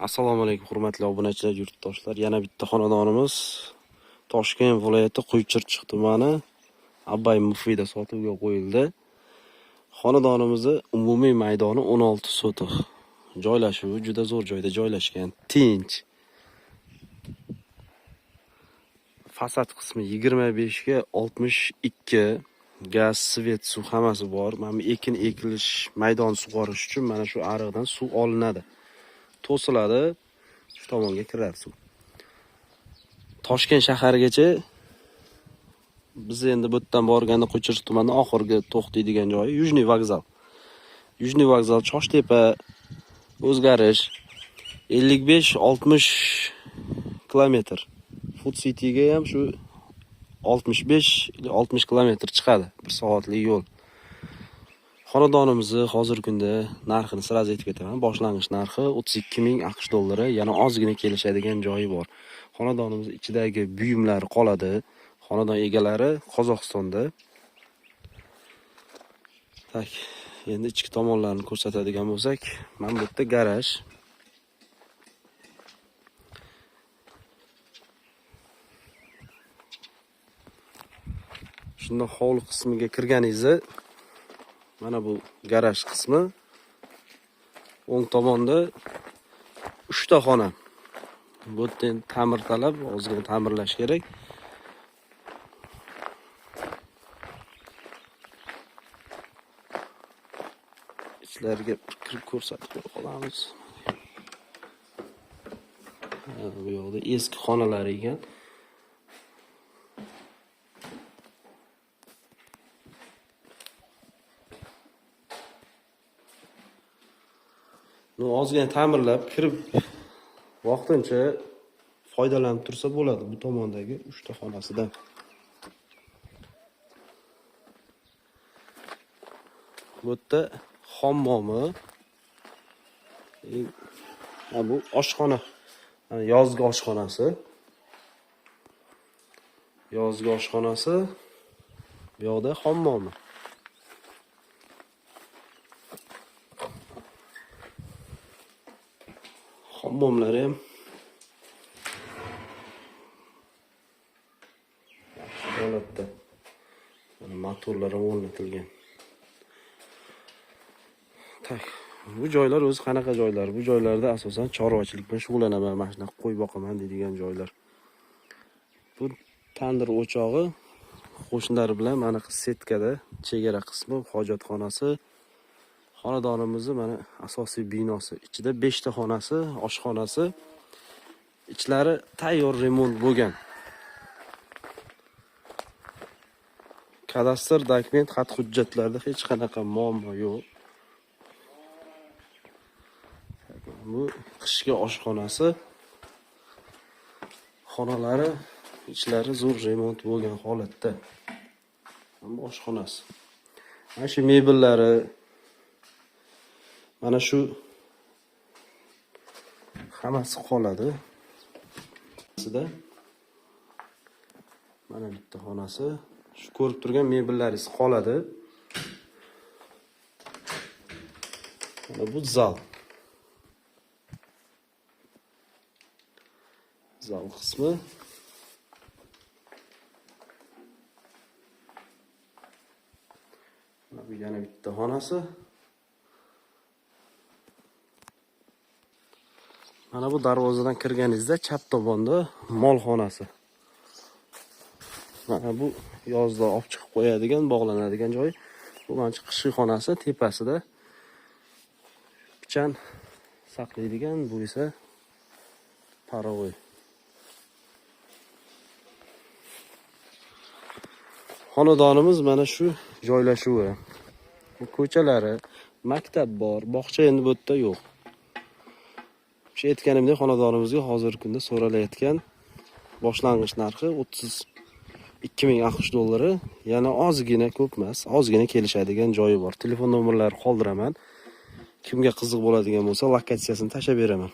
Assalomu alaykum hurmatli obunachilar, yurtdoshlar. Yana bitta xonadonimiz Toshkent viloyati Quychirchiq tumani Abbay Mufida sotuvga qo'yildi. Xonadonimizning umumiy maydoni 16 sotix. Joylashuvi juda zo'r joyda joylashgan, tinch. Fasad qismi 25 ga 62, gaz, svet, suv hammasi bor. Mana bu ekin ekilish, maydon sug'orish uchun mana shu ariqdan suv olinadi. To'siladi, shu tomonga kirar suv. Toshkent shaharigacha biz endi bu yerdan borganda Quychirchiq tumanining oxirgi to'xtaydigan joyi Yujniy vokzal. Yujniy vokzal Choshtepa o'zgarish 55-60 kilometr. Food City'ga ham shu 65-60 kilometr chiqadi, 1 soatlik yo'l. Xonadonimizni hozirgi kunda narxini sirasi aytib ketaman. Boshlang'ich narxi 32,000 AQSh dollari, yana ozgina kelishadigan joyi bor. Xonadonimiz ichidagi buyumlar qoladi. Xonadon egalari Qozog'istonda. Tak, endi ichki tomonlarni ko'rsatadigan bo'lsak, mana bu yerda garaj. Shunda hovli qismiga kirganingizda mana bu garaj qismi. O'ng tomonda 3 ta xona. Bu yerda ta'mir talab, ozgina ta'mirlash kerak. Ichlarga kirib ko'rsatib qolamiz. Bu yoqda eski xonalar ekan. Ozgina ta'mirlab kirib vaqtincha foydalanib tursa bo'ladi bu tomondagi 3 ta xonasidan. Bu yerda hammomi, bu oshxona, yozgi oshxonasi. Yozgi oshxonasi, bu yoqda hammomi. Hammomlar ham holatda. Mana motorlar ham o'rnatilgan. Tak, bu joylar o'zi qanaqa joylar? Bu joylarda asosan chorvachilik bilan shug'ullanaman, mana shunaqa qo'y boqaman deydigan joylar. Bu tandir o'chog'i qo'shnilar bilan mana setkada chegara qismi, hojatxonasi. Xonadonimizning mana asosiy binosi. Ichida 5 ta xonasi, oshxonasi. Ichlari tayyor remont bo'lgan. Kadastr dokument, xat hujjatlarda hech qanaqa muammo yo'q. Bu qishki oshxonasi. Xonalari ichlari zo'r remont bo'lgan holatda. Bu oshxonasi. Mana shu mebellari, mana shu hammasi qoladi. Sizda mana bitta xonasi, shu ko'rib turgan mebellaringiz qoladi. Mana bu zal. Zal qismi. Mana bu yana bitta xonasi. Mana bu darvozadan kirganingizda chap tomonda mol xonasi. Mana bu yozda olib chiqib qo'yadigan, bog'lanadigan joy. Bu mana qishki xonasi, tepasida pichan saqlaydigan, bu esa parovoy. Xonadonimiz mana shu joylashuvi. Bu ko'chalari, maktab bor, bog'cha endi bu yerda yo'q. Shu aytganimdek xonadonimizga hozirgi kunda so'ralayotgan boshlang'ich narxi 32,000 AQSh dollari, yana ozgina, ko'p emas, ozgina kelishadigan joyi bor. Telefon nomerlarini qoldiraman. Kimga qiziq bo'ladigan bo'lsa, lokatsiyasini tashlab beraman.